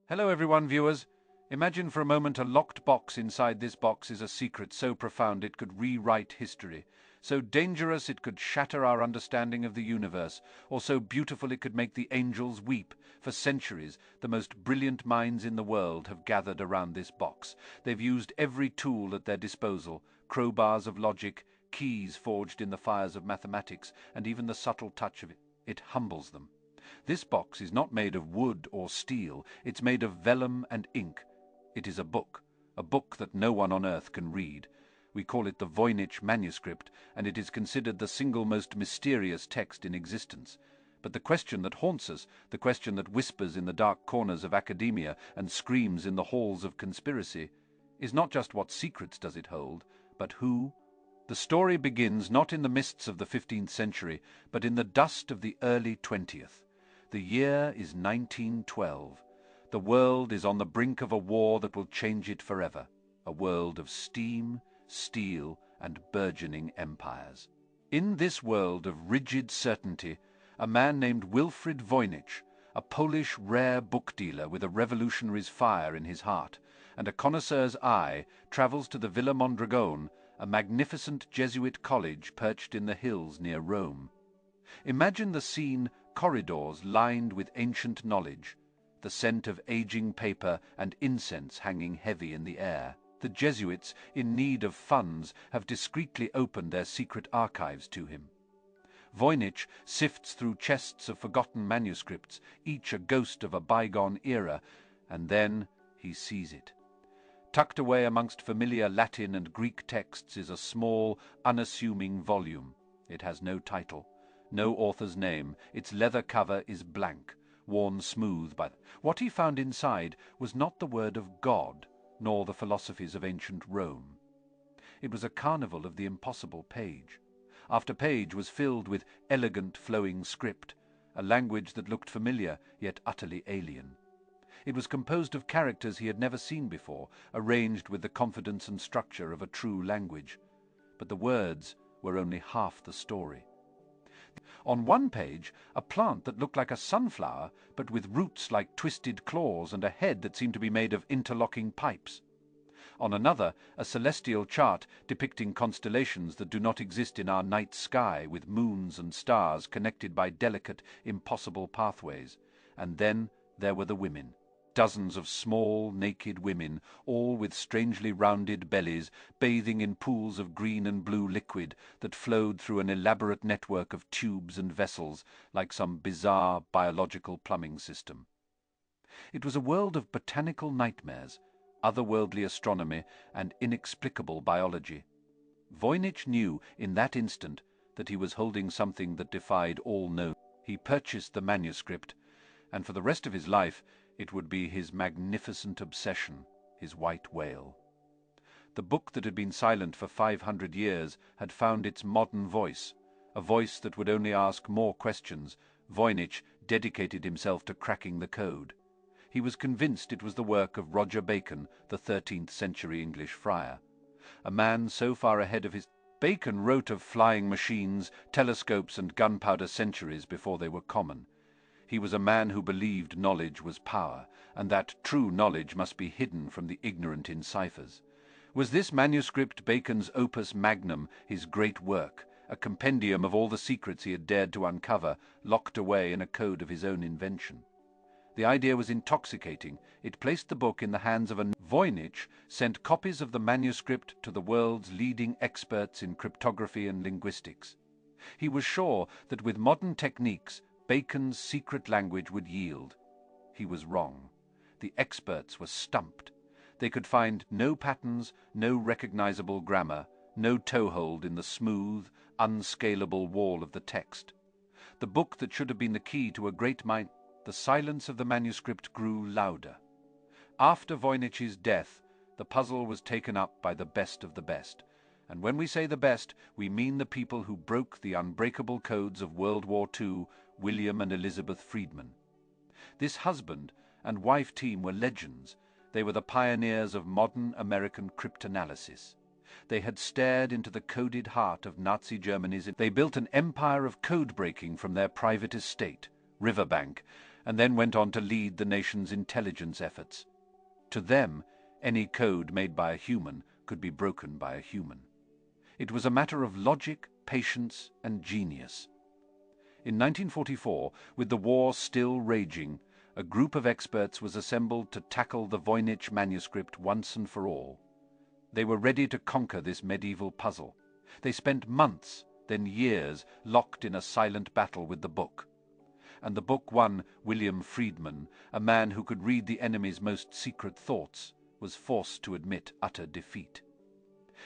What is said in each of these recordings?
Hello everyone, viewers. Imagine for a moment a locked box. Inside this box is a secret so profound it could rewrite history, so dangerous it could shatter our understanding of the universe, or so beautiful it could make the angels weep. For centuries, the most brilliant minds in the world have gathered around this box. They've used every tool at their disposal, crowbars of logic, keys forged in the fires of mathematics, and even the subtle touch of it. It humbles them. This box is not made of wood or steel, it's made of vellum and ink. It is a book that no one on earth can read. We call it the Voynich Manuscript, and it is considered the single most mysterious text in existence. But the question that haunts us, the question that whispers in the dark corners of academia and screams in the halls of conspiracy, is not just what secrets does it hold, but who. The story begins not in the mists of the 15th century, but in the dust of the early 20th. The year is 1912. The world is on the brink of a war that will change it forever. A world of steam, steel, and burgeoning empires. In this world of rigid certainty, a man named Wilfrid Voynich, a Polish rare book dealer with a revolutionary's fire in his heart and a connoisseur's eye, travels to the Villa Mondragone, a magnificent Jesuit college perched in the hills near Rome. Imagine the scene: corridors lined with ancient knowledge, the scent of aging paper and incense hanging heavy in the air. The Jesuits, in need of funds, have discreetly opened their secret archives to him. Voynich sifts through chests of forgotten manuscripts, each a ghost of a bygone era, and then he sees it. Tucked away amongst familiar Latin and Greek texts is a small, unassuming volume. It has no title, no author's name. Its leather cover is blank, worn smooth by... What he found inside was not the word of God, nor the philosophies of ancient Rome. It was a carnival of the impossible page. After page was filled with elegant flowing script, a language that looked familiar, yet utterly alien. It was composed of characters he had never seen before, arranged with the confidence and structure of a true language. But the words were only half the story. On one page, a plant that looked like a sunflower, but with roots like twisted claws and a head that seemed to be made of interlocking pipes. On another, a celestial chart depicting constellations that do not exist in our night sky, with moons and stars connected by delicate, impossible pathways. And then there were the women. Dozens of small, naked women, all with strangely rounded bellies, bathing in pools of green and blue liquid that flowed through an elaborate network of tubes and vessels, like some bizarre biological plumbing system. It was a world of botanical nightmares, otherworldly astronomy, and inexplicable biology. Voynich knew in that instant that he was holding something that defied all known. He purchased the manuscript, and for the rest of his life it would be his magnificent obsession, his white whale. The book that had been silent for 500 years had found its modern voice, a voice that would only ask more questions. Voynich dedicated himself to cracking the code. He was convinced it was the work of Roger Bacon, the 13th century English friar. A man so far ahead of his... Bacon wrote of flying machines, telescopes, and gunpowder centuries before they were common. He was a man who believed knowledge was power, and that true knowledge must be hidden from the ignorant in ciphers. Was this manuscript Bacon's opus magnum, his great work, a compendium of all the secrets he had dared to uncover, locked away in a code of his own invention? The idea was intoxicating. It placed the book in the hands of a... Voynich sent copies of the manuscript to the world's leading experts in cryptography and linguistics. He was sure that with modern techniques, Bacon's secret language would yield. He was wrong. The experts were stumped. They could find no patterns, no recognizable grammar, no toehold in the smooth, unscalable wall of the text. The book that should have been the key to a great mind... The silence of the manuscript grew louder. After Voynich's death, the puzzle was taken up by the best of the best. And when we say the best, we mean the people who broke the unbreakable codes of World War II, William and Elizabeth Friedman. This husband and wife team were legends. They were the pioneers of modern American cryptanalysis. They had stared into the coded heart of Nazi Germany's... They built an empire of code breaking from their private estate, Riverbank, and then went on to lead the nation's intelligence efforts. To them, any code made by a human could be broken by a human. It was a matter of logic, patience, and genius. In 1944, with the war still raging, a group of experts was assembled to tackle the Voynich Manuscript once and for all. They were ready to conquer this medieval puzzle. They spent months, then years, locked in a silent battle with the book. And the book won. William Friedman, a man who could read the enemy's most secret thoughts, was forced to admit utter defeat.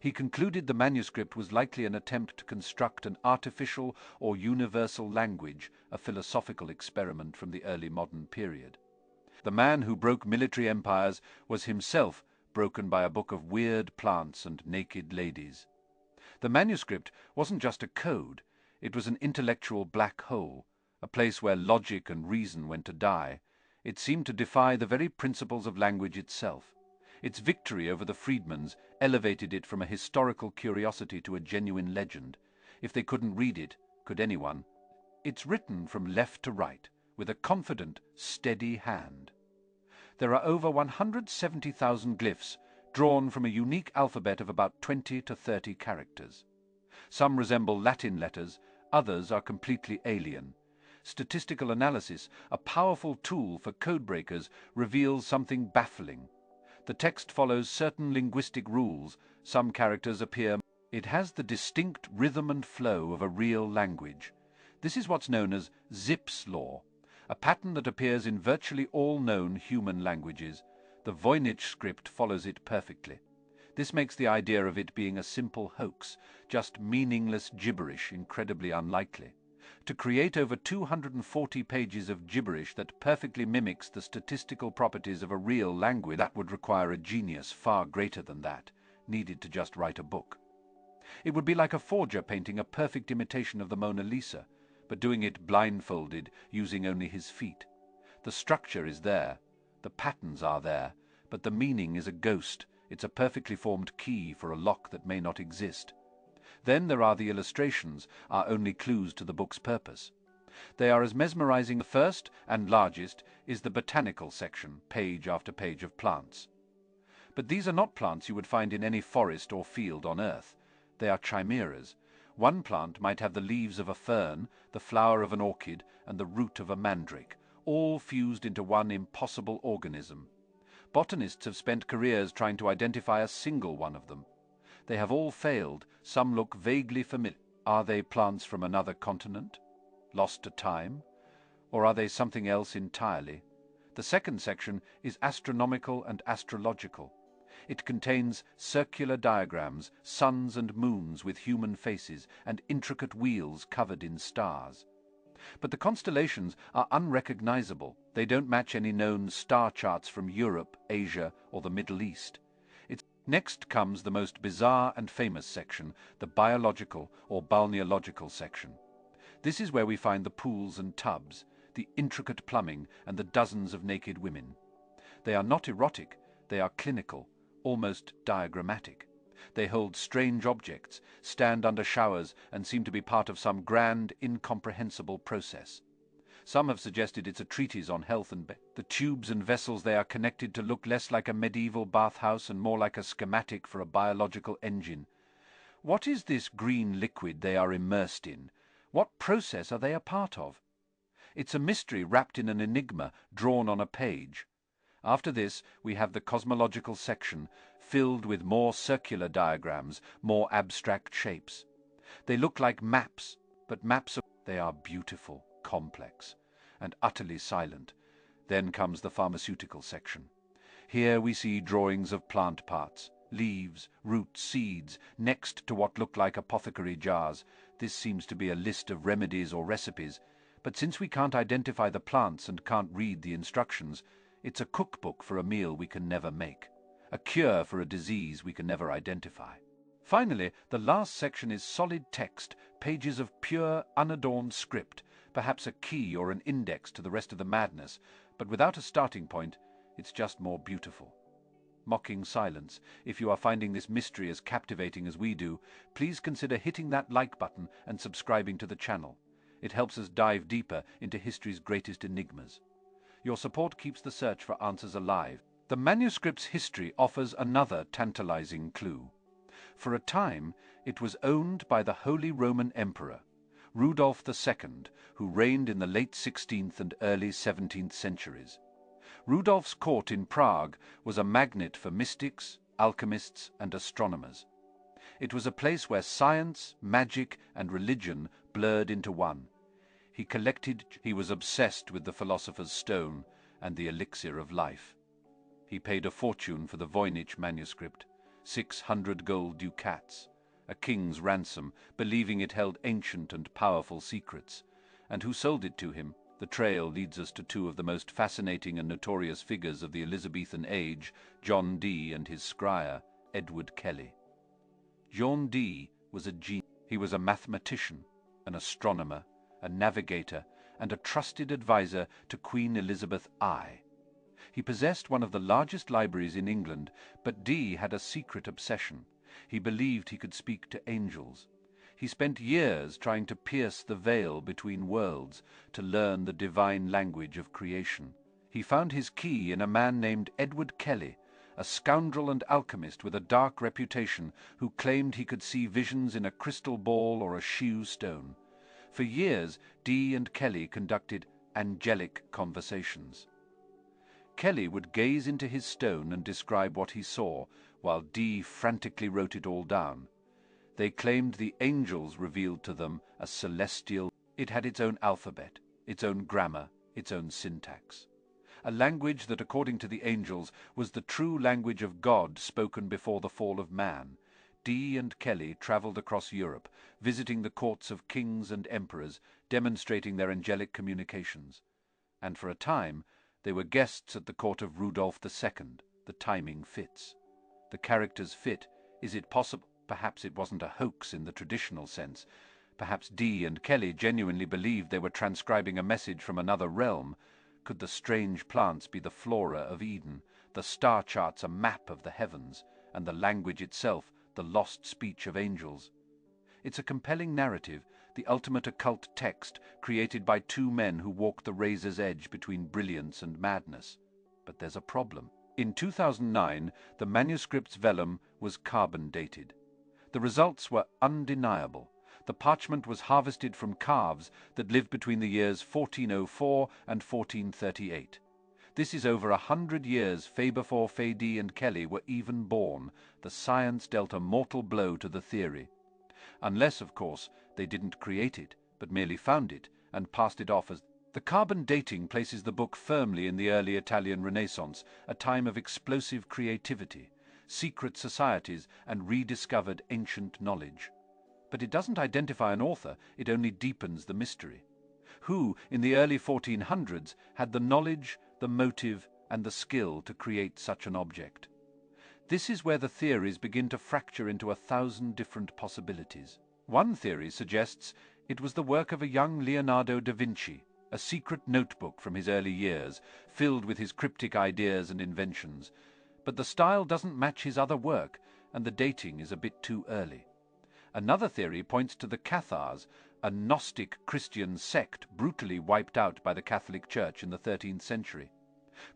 He concluded the manuscript was likely an attempt to construct an artificial or universal language, a philosophical experiment from the early modern period. The man who broke military empires was himself broken by a book of weird plants and naked ladies. The manuscript wasn't just a code, it was an intellectual black hole, a place where logic and reason went to die. It seemed to defy the very principles of language itself. Its victory over the Friedmans elevated it from a historical curiosity to a genuine legend. If they couldn't read it, could anyone? It's written from left to right, with a confident, steady hand. There are over 170,000 glyphs, drawn from a unique alphabet of about 20 to 30 characters. Some resemble Latin letters, others are completely alien. Statistical analysis, a powerful tool for codebreakers, reveals something baffling. The text follows certain linguistic rules. Some characters appear. It has the distinct rhythm and flow of a real language. This is what's known as Zipf's law, a pattern that appears in virtually all known human languages. The Voynich script follows it perfectly. This makes the idea of it being a simple hoax, just meaningless gibberish, incredibly unlikely. To create over 240 pages of gibberish that perfectly mimics the statistical properties of a real language, that would require a genius far greater than that, needed to just write a book. It would be like a forger painting a perfect imitation of the Mona Lisa, but doing it blindfolded, using only his feet. The structure is there, the patterns are there, but the meaning is a ghost. It's a perfectly formed key for a lock that may not exist. Then there are the illustrations, our only clues to the book's purpose. They are as mesmerizing. The first and largest is the botanical section, page after page of plants. But these are not plants you would find in any forest or field on Earth. They are chimeras. One plant might have the leaves of a fern, the flower of an orchid, and the root of a mandrake, all fused into one impossible organism. Botanists have spent careers trying to identify a single one of them. They have all failed. Some look vaguely familiar. Are they plants from another continent, lost to time? Or are they something else entirely? The second section is astronomical and astrological. It contains circular diagrams, suns and moons with human faces, and intricate wheels covered in stars. But the constellations are unrecognizable. They don't match any known star charts from Europe, Asia, or the Middle East. Next comes the most bizarre and famous section, the biological or balneological section. This is where we find the pools and tubs, the intricate plumbing, and the dozens of naked women. They are not erotic, they are clinical, almost diagrammatic. They hold strange objects, stand under showers, and seem to be part of some grand, incomprehensible process. Some have suggested it's a treatise on health and the tubes and vessels they are connected to look less like a medieval bathhouse and more like a schematic for a biological engine. What is this green liquid they are immersed in? What process are they a part of? It's a mystery wrapped in an enigma drawn on a page. After this, we have the cosmological section, filled with more circular diagrams, more abstract shapes. They look like maps, but they are beautiful, complex, and utterly silent. Then comes the pharmaceutical section. Here we see drawings of plant parts, leaves, roots, seeds, next to what look like apothecary jars. This seems to be a list of remedies or recipes, but since we can't identify the plants and can't read the instructions, it's a cookbook for a meal we can never make, a cure for a disease we can never identify. Finally, the last section is solid text, pages of pure, unadorned script, perhaps a key or an index to the rest of the madness, but without a starting point, it's just more beautiful. Mocking silence. If you are finding this mystery as captivating as we do, please consider hitting that like button and subscribing to the channel. It helps us dive deeper into history's greatest enigmas. Your support keeps the search for answers alive. The manuscript's history offers another tantalizing clue. For a time, it was owned by the Holy Roman Emperor, Rudolf II, who reigned in the late 16th and early 17th centuries. Rudolf's court in Prague was a magnet for mystics, alchemists, and astronomers. It was a place where science, magic, and religion blurred into one. He was obsessed with the philosopher's stone and the elixir of life. He paid a fortune for the Voynich Manuscript, 600 gold ducats, a king's ransom, believing it held ancient and powerful secrets. And who sold it to him? The trail leads us to two of the most fascinating and notorious figures of the Elizabethan age, John Dee and his scryer, Edward Kelly. John Dee was a genius. He was a mathematician, an astronomer, a navigator, and a trusted advisor to Queen Elizabeth I. He possessed one of the largest libraries in England, but Dee had a secret obsession. He believed he could speak to angels. He spent years trying to pierce the veil between worlds, to learn the divine language of creation. He found his key in a man named Edward Kelly, a scoundrel and alchemist with a dark reputation who claimed he could see visions in a crystal ball or a shew stone. For years, Dee and Kelly conducted angelic conversations. Kelly would gaze into his stone and describe what he saw, while Dee frantically wrote it all down. They claimed the angels revealed to them a celestial. It had its own alphabet, its own grammar, its own syntax. A language that, according to the angels, was the true language of God spoken before the fall of man. Dee and Kelly travelled across Europe, visiting the courts of kings and emperors, demonstrating their angelic communications. And for a time, they were guests at the court of Rudolf II. The timing fits. The characters fit. Is it possible? Perhaps it wasn't a hoax in the traditional sense. Perhaps Dee and Kelly genuinely believed they were transcribing a message from another realm. Could the strange plants be the flora of Eden, the star charts a map of the heavens, and the language itself the lost speech of angels? It's a compelling narrative, the ultimate occult text created by two men who walk the razor's edge between brilliance and madness. But there's a problem. In 2009, the manuscript's vellum was carbon dated. The results were undeniable. The parchment was harvested from calves that lived between the years 1404 and 1438. This is over 100 years before Dee and Kelly were even born. The science dealt a mortal blow to the theory. Unless, of course, they didn't create it, but merely found it and passed it off as. The carbon dating places the book firmly in the early Italian Renaissance, a time of explosive creativity, secret societies, and rediscovered ancient knowledge. But it doesn't identify an author, it only deepens the mystery. Who, in the early 1400s, had the knowledge, the motive, and the skill to create such an object? This is where the theories begin to fracture into 1,000 different possibilities. One theory suggests it was the work of a young Leonardo da Vinci, a secret notebook from his early years, filled with his cryptic ideas and inventions. But the style doesn't match his other work, and the dating is a bit too early. Another theory points to the Cathars, a Gnostic Christian sect brutally wiped out by the Catholic Church in the 13th century.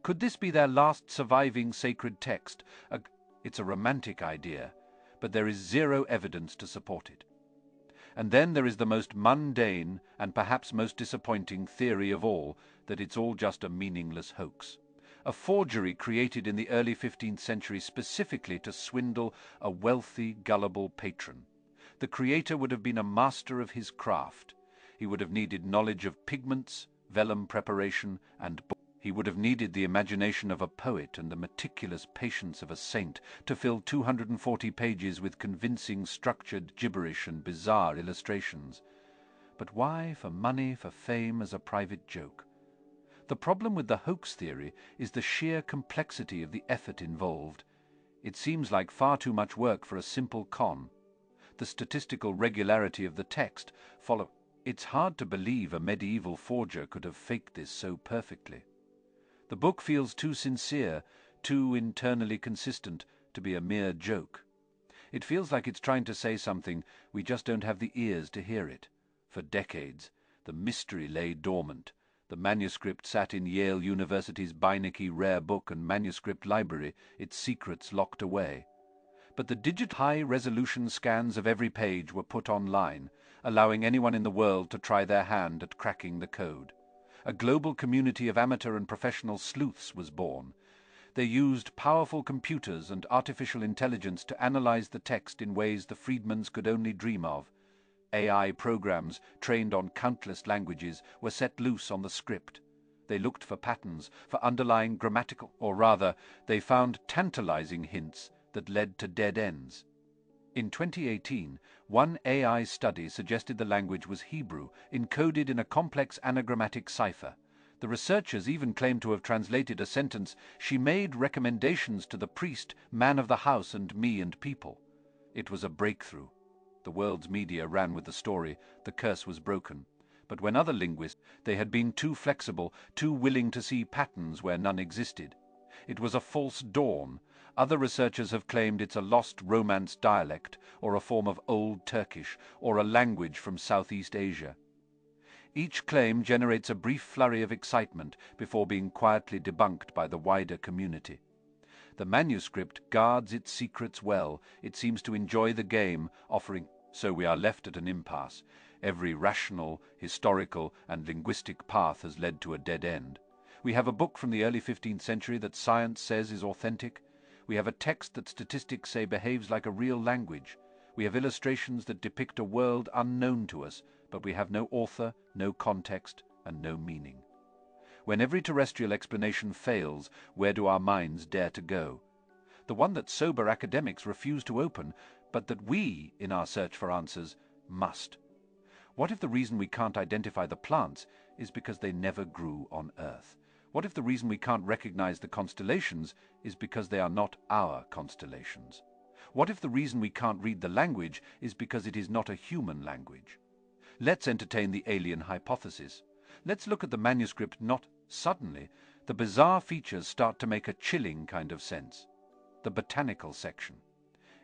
Could this be their last surviving sacred text? It's a romantic idea, but there is zero evidence to support it. And then there is the most mundane and perhaps most disappointing theory of all, that it's all just a meaningless hoax. A forgery created in the early 15th century specifically to swindle a wealthy, gullible patron. The creator would have been a master of his craft. He would have needed knowledge of pigments, vellum preparation, and he would have needed the imagination of a poet and the meticulous patience of a saint to fill 240 pages with convincing structured gibberish and bizarre illustrations. But why, for money, for fame, as a private joke? The problem with the hoax theory is the sheer complexity of the effort involved. It seems like far too much work for a simple con. The statistical regularity of the text follow. It's hard to believe a medieval forger could have faked this so perfectly. The book feels too sincere, too internally consistent to be a mere joke. It feels like it's trying to say something, we just don't have the ears to hear it. For decades, the mystery lay dormant. The manuscript sat in Yale University's Beinecke Rare Book and Manuscript Library, its secrets locked away. But the digital high-resolution scans of every page were put online, allowing anyone in the world to try their hand at cracking the code. A global community of amateur and professional sleuths was born. They used powerful computers and artificial intelligence to analyze the text in ways the Friedmans could only dream of. AI programs, trained on countless languages, were set loose on the script. They looked for patterns, for underlying grammatical, or rather, they found tantalizing hints that led to dead ends. In 2018, one AI study suggested the language was Hebrew, encoded in a complex anagrammatic cipher. The researchers even claimed to have translated a sentence, "She made recommendations to the priest, man of the house, and me and people." It was a breakthrough. The world's media ran with the story. The curse was broken. But when other linguists, they had been too flexible, too willing to see patterns where none existed. It was a false dawn. Other researchers have claimed it's a lost Romance dialect, or a form of Old Turkish, or a language from Southeast Asia. Each claim generates a brief flurry of excitement before being quietly debunked by the wider community. The manuscript guards its secrets well. It seems to enjoy the game, offering. So we are left at an impasse. Every rational, historical, and linguistic path has led to a dead end. We have a book from the early 15th century that science says is authentic. We have a text that statistics say behaves like a real language. We have illustrations that depict a world unknown to us, but we have no author, no context, and no meaning. When every terrestrial explanation fails, where do our minds dare to go? The one that sober academics refuse to open, but that we, in our search for answers, must. What if the reason we can't identify the plants is because they never grew on Earth? What if the reason we can't recognize the constellations is because they are not our constellations? What if the reason we can't read the language is because it is not a human language? Let's entertain the alien hypothesis. Let's look at the manuscript. Not suddenly, the bizarre features start to make a chilling kind of sense. The botanical section.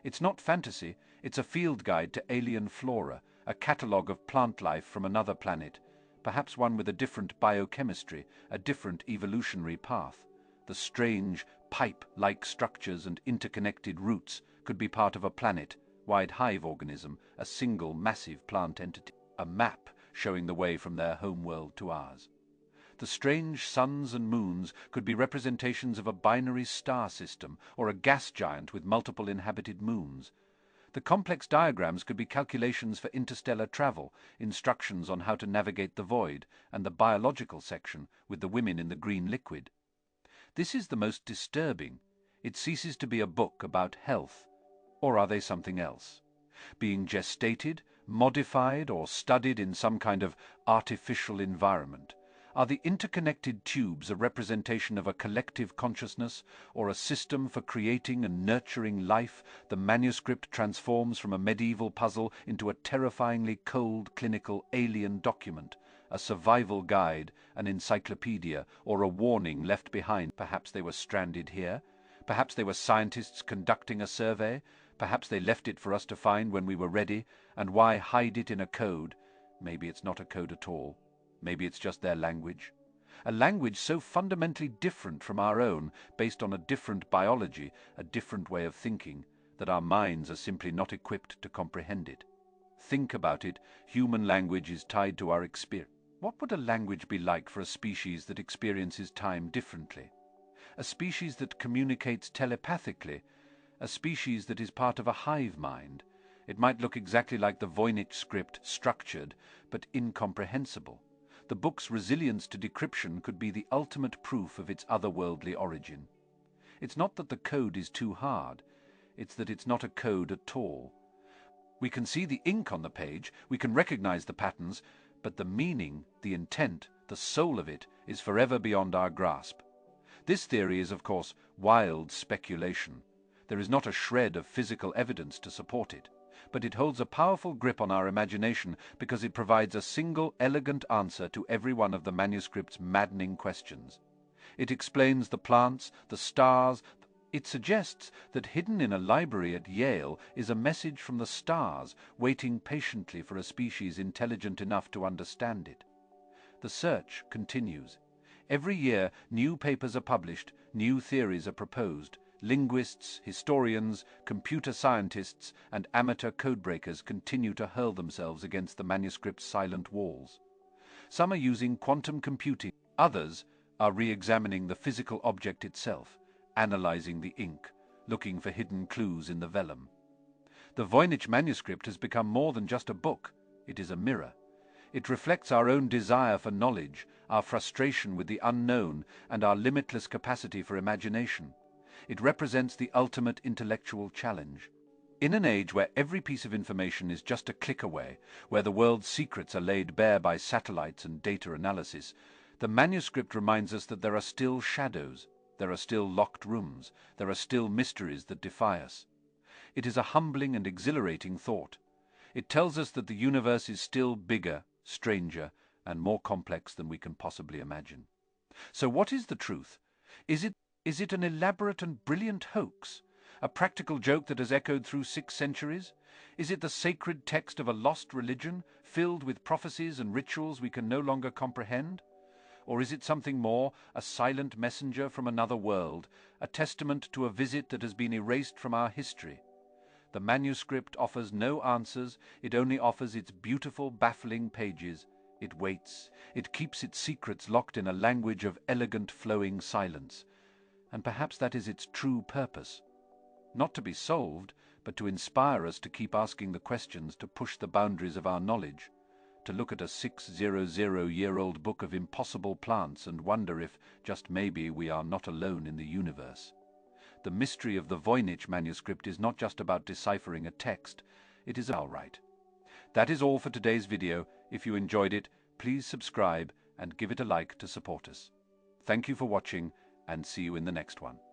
It's not fantasy, it's a field guide to alien flora, a catalogue of plant life from another planet, perhaps one with a different biochemistry, a different evolutionary path. The strange, pipe-like structures and interconnected roots could be part of a planet-wide hive organism, a single massive plant entity, a map showing the way from their homeworld to ours. The strange suns and moons could be representations of a binary star system or a gas giant with multiple inhabited moons. The complex diagrams could be calculations for interstellar travel, instructions on how to navigate the void, and the biological section with the women in the green liquid. This is the most disturbing. It ceases to be a book about health. Or are they something else? Being gestated, modified, or studied in some kind of artificial environment? Are the interconnected tubes a representation of a collective consciousness, or a system for creating and nurturing life? The manuscript transforms from a medieval puzzle into a terrifyingly cold, clinical, alien document, a survival guide, an encyclopedia, or a warning left behind. Perhaps they were stranded here. Perhaps they were scientists conducting a survey. Perhaps they left it for us to find when we were ready. And why hide it in a code? Maybe it's not a code at all. Maybe it's just their language. A language so fundamentally different from our own, based on a different biology, a different way of thinking, that our minds are simply not equipped to comprehend it. Think about it. Human language is tied to our experience. What would a language be like for a species that experiences time differently? A species that communicates telepathically? A species that is part of a hive mind? It might look exactly like the Voynich script, structured, but incomprehensible. The book's resilience to decryption could be the ultimate proof of its otherworldly origin. It's not that the code is too hard, it's that it's not a code at all. We can see the ink on the page, we can recognize the patterns, but the meaning, the intent, the soul of it is forever beyond our grasp. This theory is, of course, wild speculation. There is not a shred of physical evidence to support it. But it holds a powerful grip on our imagination because it provides a single, elegant answer to every one of the manuscript's maddening questions. It explains the plants, the stars. It suggests that hidden in a library at Yale is a message from the stars, waiting patiently for a species intelligent enough to understand it. The search continues. Every year, new papers are published, new theories are proposed. Linguists, historians, computer scientists, and amateur codebreakers continue to hurl themselves against the manuscript's silent walls. Some are using quantum computing. Others are re-examining the physical object itself, analyzing the ink, looking for hidden clues in the vellum. The Voynich Manuscript has become more than just a book. It is a mirror. It reflects our own desire for knowledge, our frustration with the unknown, and our limitless capacity for imagination. It represents the ultimate intellectual challenge. In an age where every piece of information is just a click away, where the world's secrets are laid bare by satellites and data analysis, the manuscript reminds us that there are still shadows, there are still locked rooms, there are still mysteries that defy us. It is a humbling and exhilarating thought. It tells us that the universe is still bigger, stranger, and more complex than we can possibly imagine. So what is the truth? Is it an elaborate and brilliant hoax? A practical joke that has echoed through 6 centuries? Is it the sacred text of a lost religion, filled with prophecies and rituals we can no longer comprehend? Or is it something more, a silent messenger from another world, a testament to a visit that has been erased from our history? The manuscript offers no answers, it only offers its beautiful, baffling pages. It waits, it keeps its secrets locked in a language of elegant, flowing silence. And perhaps that is its true purpose. Not to be solved, but to inspire us to keep asking the questions, to push the boundaries of our knowledge, to look at a 600-year-old book of impossible plants and wonder if, just maybe, we are not alone in the universe. The mystery of the Voynich Manuscript is not just about deciphering a text, it is all right. That is all for today's video. If you enjoyed it, please subscribe and give it a like to support us. Thank you for watching, and see you in the next one.